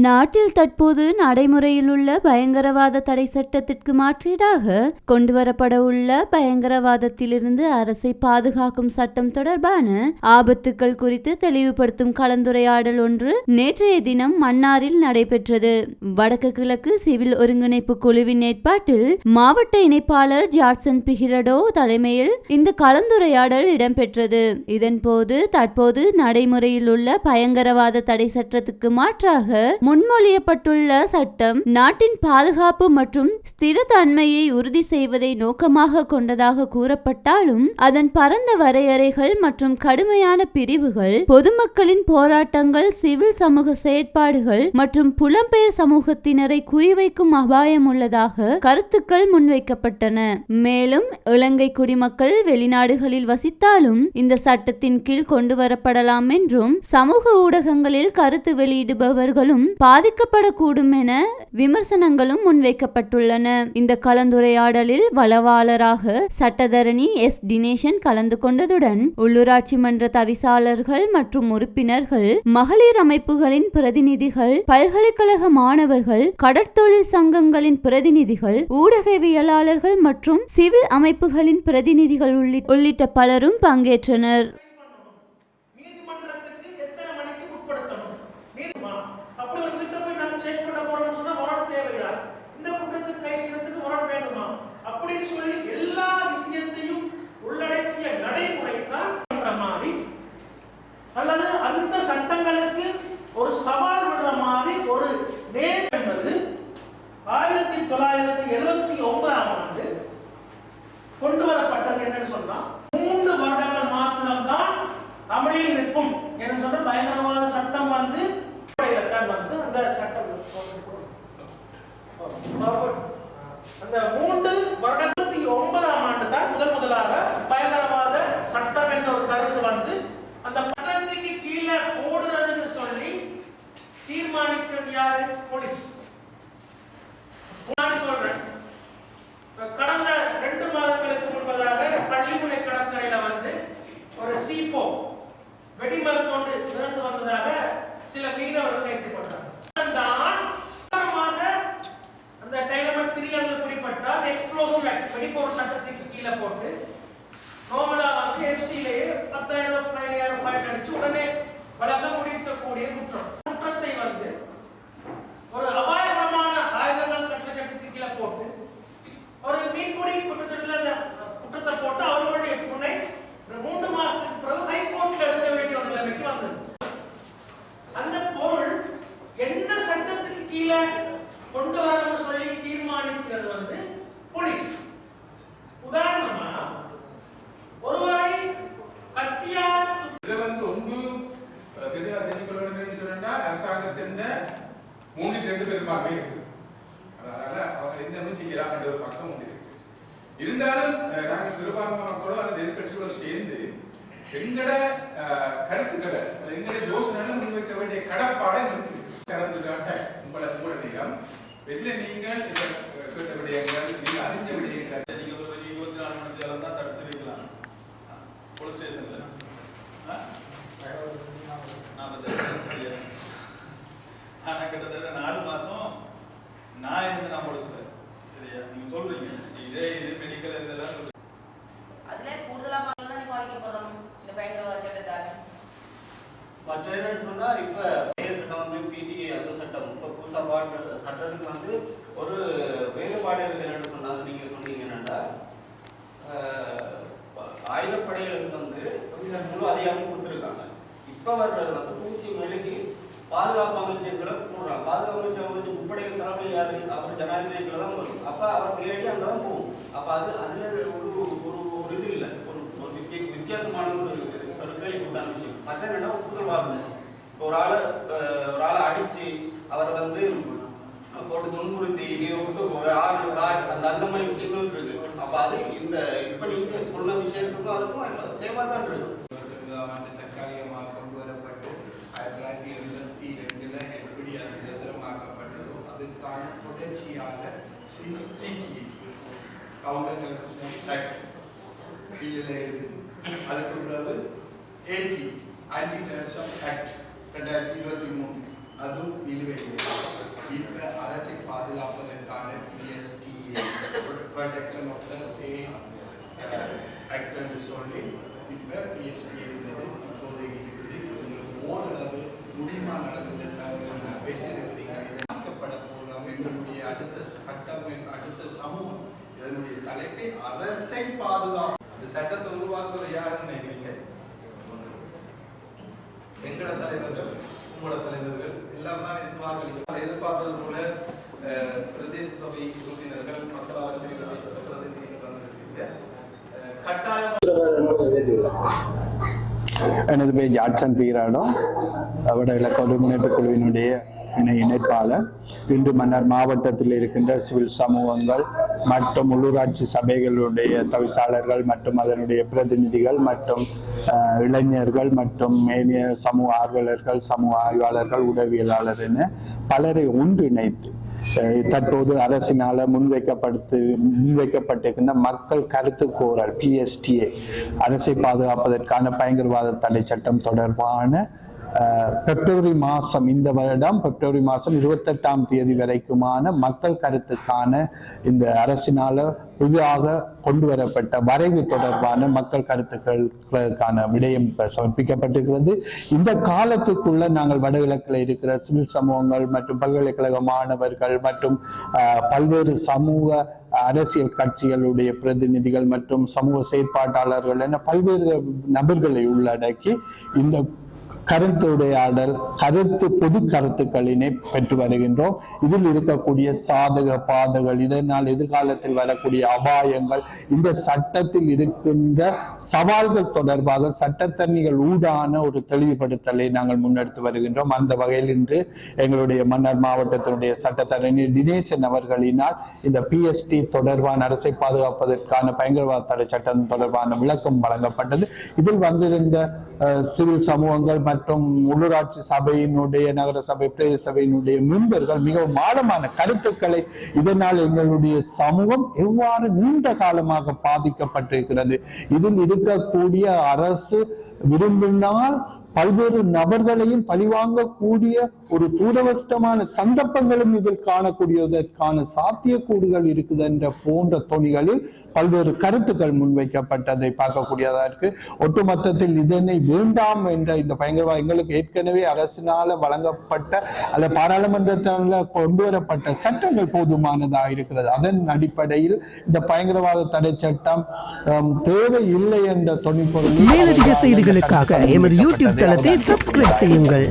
நாட்டில் தற்போது நடைமுறையில் உள்ள பயங்கரவாத தடை சட்டத்திற்கு மாற்றீடாக கொண்டுவரப்பட உள்ள பயங்கரவாதத்திலிருந்து அரசை பாதுகாக்கும் சட்டம் தொடர்பான ஆபத்துக்கள் குறித்து தெளிவுபடுத்தும் கலந்துரையாடல் ஒன்று நேற்றைய தினம் மன்னாரில் நடைபெற்றது. வடக்கு கிழக்கு சிவில் ஒருங்கிணைப்பு குழுவின் ஏற்பாட்டில் மாவட்ட இணைப்பாளர் ஜாட்சன் பிஹிரடோ தலைமையில் இந்த கலந்துரையாடல் இடம்பெற்றது. இதன்போது தற்போது நடைமுறையில் உள்ள பயங்கரவாத தடை சட்டத்துக்கு மாற்றாக முன்மொழியப்பட்டுள்ள சட்டம் நாட்டின் பாதுகாப்பு மற்றும் ஸ்திரத்தன்மையை உறுதி செய்வதை நோக்கமாக கொண்டதாக கூறப்பட்டாலும் அதன் பரந்த வரையறைகள் மற்றும் கடுமையான பிரிவுகள் பொதுமக்களின் போராட்டங்கள், சிவில் சமூக செயற்பாடுகள் மற்றும் புலம்பெயர் சமூகத்தினரை குறிவைக்கும் அபாயம் உள்ளதாக கருத்துக்கள் முன்வைக்கப்பட்டன. மேலும் இலங்கை குடிமக்கள் வெளிநாடுகளில் வசித்தாலும் இந்த சட்டத்தின் கீழ் கொண்டு வரப்படலாம் என்றும் சமூக ஊடகங்களில் கருத்து வெளியிடுபவர்களும் பாதிக்கப்படக்கூடும் என விமர்சனங்களும் முன்வைக்கப்பட்டுள்ளன. இந்த கலந்துரையாடலில் வளவாளராக சட்டத்தரணி எஸ் தினேசன் கலந்து கொண்டதுடன் உள்ளூராட்சி மன்ற தவிசாளர்கள் மற்றும் உறுப்பினர்கள், மகளிர் அமைப்புகளின் பிரதிநிதிகள், பல்கலைக்கழக மாணவர்கள், கடற்தொழில் சங்கங்களின் பிரதிநிதிகள், ஊடகவியலாளர்கள் மற்றும் சிவில் அமைப்புகளின் பிரதிநிதிகள் உள்ளிட்ட பலரும் பங்கேற்றனர். அப்படின்னு சொல்லி எல்லா விஷயத்தையும் உள்ளடக்கிய நடைமுறை தான் மாதிரி அல்லது அந்த சட்டங்களுக்கு ஒரு சவால் விடுற மாதிரி ஒரு நேர் என்பது 1979 ஆண்டு கொண்டு வரப்பட்டது. என்னன்னு சொன்னா 3 வருடங்கள் மாத்திரம்தான் அமலில் இருக்கும் என்று சொன்ன பயங்கரவாத சட்டம் வந்து அந்த சட்டம் அந்த 3 வருடத்தி 9 ஆண்டு தான் முதலாக பயங்கரவாத சட்டம் என்ற ஒரு கருத்து வந்து அந்த பதவிக்கு கீழே போடுறதுன்னு சொல்லி தீர்மானிக்கிறது யாரு? போலீஸ். நான் சொல்றேன், கடந்த 2 மாதங்களுக்கு முன்பதாக பள்ளிமுனை கடற்கரையில வந்து ஒரு C4 வெடிமருந்து இறந்து வந்ததாக சில மீனவர்கள் பேசப்பட்டார். அந்த டைனமைட் 3 அதில் குறிப்பிட்டால் எக்ஸ்ப்ளோசிவ் ஆக்ட் வெடிப்பொருள் சட்டத்திற்கு கீழே போட்டு நோமலா வந்து எஃப்சிலேயே 10,000 15,000 ஃபைன் அடிச்சு உடனே வழக்க முடிக்கக்கூடிய குற்றத்தை வந்து ஒரு அபாயகரமான ஆயுதங்கள் சட்டத்திற்கு கீழே போட்டு ஒரு மீன்பிடி குற்றத்தில் அந்த குற்றத்தை போட்டு அவர்களுடைய முனை 3 மாசத்துக்கு பிறகு ஹைகோர்ட்டில் எழுத வேண்டிய ஒரு நிலைமைக்கு வந்தது. அந்த பொருள் என்ன சட்டத்துக்கு கீழே கொண்டு வரணும்னு சொல்லி தீர்மானிக்கிறது வந்து போலீஸ். உதாரணமா ஒருவரை கத்தியால் இது வந்து ஒன்று தெரிஞ்சுக்கொள்ள அரசாங்கத்தின் 3/2 பெரும்பான்மை இருக்கு. அதனால அவங்க என்ன செய்யலாம் என்ற ஒரு பக்கம் உண்டு. இருந்தாலும் நாங்கள் சிறுபான்மை மக்களோ அல்லது எதிர்கட்சிகளோ சேர்ந்து எங்களோட கருத்துக்களை எங்களோட யோசனை முன்வைக்க வேண்டிய கடப்பாடை கலந்துக்காட்ட உங்களுடைய வெளில நீங்கள் கேட்ட விடயங்கள், நீங்கள் அறிஞ்ச விடயங்கள், நீங்கள் ஒரு 24 மணி நேரம் தான் தடுத்து வைக்கலாம் போலீஸ் ஸ்டேஷன்ல. ஆனால் கிட்டத்தட்ட 4 மாசம் நான் இருந்து நான் போலீஸ்ல. சரியா? நீங்க சொல்றீங்க இதே இது மெடிக்கல் இதெல்லாம் சொல்றீங்க. அதுல கூடுதலா மக்கள் தான் பாதிக்கப்படுறோம் இந்த பயங்கரவாத சட்டத்தால. மற்ற என்னன்னு சொன்னா இப்ப சட்டம் வந்து பிடிஏ அந்த சட்டம் இப்ப புதுசா பாட்டு சட்டத்துக்கு வந்து ஒரு வேறுபாடு இருக்கு. என்னன்னு சொன்னா நீங்க சொன்னீங்க என்னன்னா ஆயுதப்படைகளுக்கு வந்து முழு அதிகாரம் கொடுத்துருக்காங்க. இப்ப வர்றது வந்து பூச்சி மேலுக்கு பாதுகாப்பு அமைச்சர்களை போடுறாங்க. பாதுகாப்பு அமைச்சர் முப்படைகள் தலைமை யாரு? அவர் ஜனாதிபதிகளை தான் வரும். அப்ப அவர் நேரடி அங்கதான் போகும். அப்ப அதுல ஒரு இது இல்லை, ஒரு வித்தியாசமான ஒரு கொடுத்தான விஷயம். மற்ற என்னன்னா ஒப்புதல் வாங்கணும். ஒரு ஆளை அடிச்சு அவரை வந்து போட்டு துன்புறுத்தி ஒரு 6 கார்டு அந்த மாதிரி விஷயங்கள் இருக்கு. அப்ப அது இந்த இப்ப நீங்க சொன்ன விஷயத்துக்கும் அதுக்கும் சேமா தான் இருக்கு. தற்காலிகமாக கொண்டு வரப்பட்டு 1982 எப்படி அது நிரந்தரமாக்கப்பட்டதோ அதுக்கான தொடர்ச்சியாக CCTV கவுண்டர் கன்ஸ்ட்ரக்ஷன் ஆக்ட் கீழே இருக்குது. அதுக்கு பிறகு AT ஆன்டி டெரரிசம் ஆக்ட் 2023 அதுவும் நிலுவையில். Introduction of the state act என்று சொல்லி இப்போ பிஎஸ்டி இருந்தது, இப்போது இருக்குது. உங்களுக்கு ஓரளவு முடியுமா நடந்ததற்காக பேசியிருக்கிறீங்க. போகிறோம் எங்களுடைய அடுத்த கட்டம், அடுத்த சமூகம், இதனுடைய தலைப்பை அரசை பாதுகாப்பு. இந்த சட்டத்தை உருவாக்குவது யாருன்னு நினைக்கிறீங்க? எங்களோட தலைவர்கள், உங்களோட தலைவர்கள் எல்லாம் தான் இதுக்கு வாக்களிக்கும். எதிர்பார்த்தது போல பிரதேச சபை உறுப்பினர்கள், மக்களால் தெரிவு செய்யப்பட்ட பிரதிநிதிகள் வந்திருக்கீங்க. கட்டாயம் எனது பேர் ஜாட்சன் பீராடோ, வடகிழக்கு ஒருங்கிணைப்பு குழுவினுடைய இணைப்பாளர். இன்று மன்னார் மாவட்டத்தில் இருக்கின்ற சிவில் சமூகங்கள் மற்றும் உள்ளூராட்சி சபைகளுடைய தவிசாளர்கள் மற்றும் அதனுடைய பிரதிநிதிகள் மற்றும் இளைஞர்கள் மற்றும் மேலிய சமூக ஆர்வலர்கள், சமூக ஆய்வாளர்கள், உடவியலாளர் என பலரை ஒன்றிணைத்து தற்போது அரசினால முன்வைக்கப்பட்டிருக்கின்ற மக்கள் கருத்து கோரல் PSTA அரசை பாதுகாப்பதற்கான பயங்கரவாத தடை சட்டம் தொடர்பான பிப்ரவரி மாதம், இந்த வருடம் பிப்ரவரி மாதம் 28ஆம் தேதி வரைக்குமான மக்கள் கருத்துக்கான இந்த அரசினால புதிதாக கொண்டு வரப்பட்ட வரைவு தொடர்பான மக்கள் கருத்துக்களுக்கான விடயம் சமர்ப்பிக்கப்பட்டிருக்கிறது. இந்த காலத்துக்குள்ள நாங்கள் வடகிழக்கில் இருக்கிற சிவில் சமூகங்கள் மற்றும் பல்கலைக்கழக மாணவர்கள் மற்றும் பல்வேறு சமூக அரசியல் கட்சிகளுடைய பிரதிநிதிகள் மற்றும் சமூக செயற்பாட்டாளர்கள் என பல்வேறு நபர்களை உள்ளடக்கி இந்த கருத்துடையாடல், பொது கருத்துக்களினை பெற்று வருகின்றோம். இதில் இருக்கக்கூடிய சாதக பாதகள், இதனால் எதிர்காலத்தில் வரக்கூடிய அபாயங்கள், இந்த சட்டத்தில் இருக்கின்ற சவால்கள் தொடர்பாக சட்டத்தரணிகள் ஊடான ஒரு தெளிவுபடுத்தலை நாங்கள் முன்னெடுத்து வருகின்றோம். அந்த வகையில் இன்று எங்களுடைய மன்னார் மாவட்டத்தினுடைய சட்டத்தரணி தினேசன் அவர்களினால் இந்த PST தொடர்பான அரசை பாதுகாப்பதற்கான பயங்கரவாத தடை சட்டம் தொடர்பான விளக்கம் வழங்கப்பட்டது. இதில் வந்திருந்த சிவில் சமூகங்கள் மற்றும் உள்ளூராட்சி சபையினுடைய, நகர சபை, பிரதேச சபையினுடைய மெம்பர்கள் மிகவும் ஆழமான கருத்துக்களை, இதனால் எங்களுடைய சமூகம் எவ்வாறு நீண்ட காலமாக பாதிக்கப்பட்டிருக்கிறது, இதில் இருக்கக்கூடிய அரசு விரும்பினால் பல்வேறு நபர்களையும் பழிவாங்கக்கூடிய ஒரு தூரவஷ்டமான சந்தர்ப்பங்களும் இதில் காணக்கூடியதற்கான சாத்தியக்கூறுகள் இருக்குது என்ற போன்ற தொனிகளில் பல்வேறு கருத்துக்கள் முன்வைக்கப்பட்டதை பார்க்கக்கூடியதா இருக்கு. ஒட்டுமொத்தத்தில் இதனை வேண்டாம் என்ற இந்த பயங்கரவாத, எங்களுக்கு ஏற்கனவே அரசினால வழங்கப்பட்ட அல்ல பாராளுமன்றத்தால கொண்டு வரப்பட்ட சட்டங்கள் போதுமானதாக இருக்கிறது. அதன் அடிப்படையில் இந்த பயங்கரவாத தடை சட்டம் தேவையில்லை என்ற தொனிப்பொருள். மேலதிக செய்திகளுக்காக எமது யூடியூப் தளத்தை சப்ஸ்கிரைப் செய்யுங்கள்.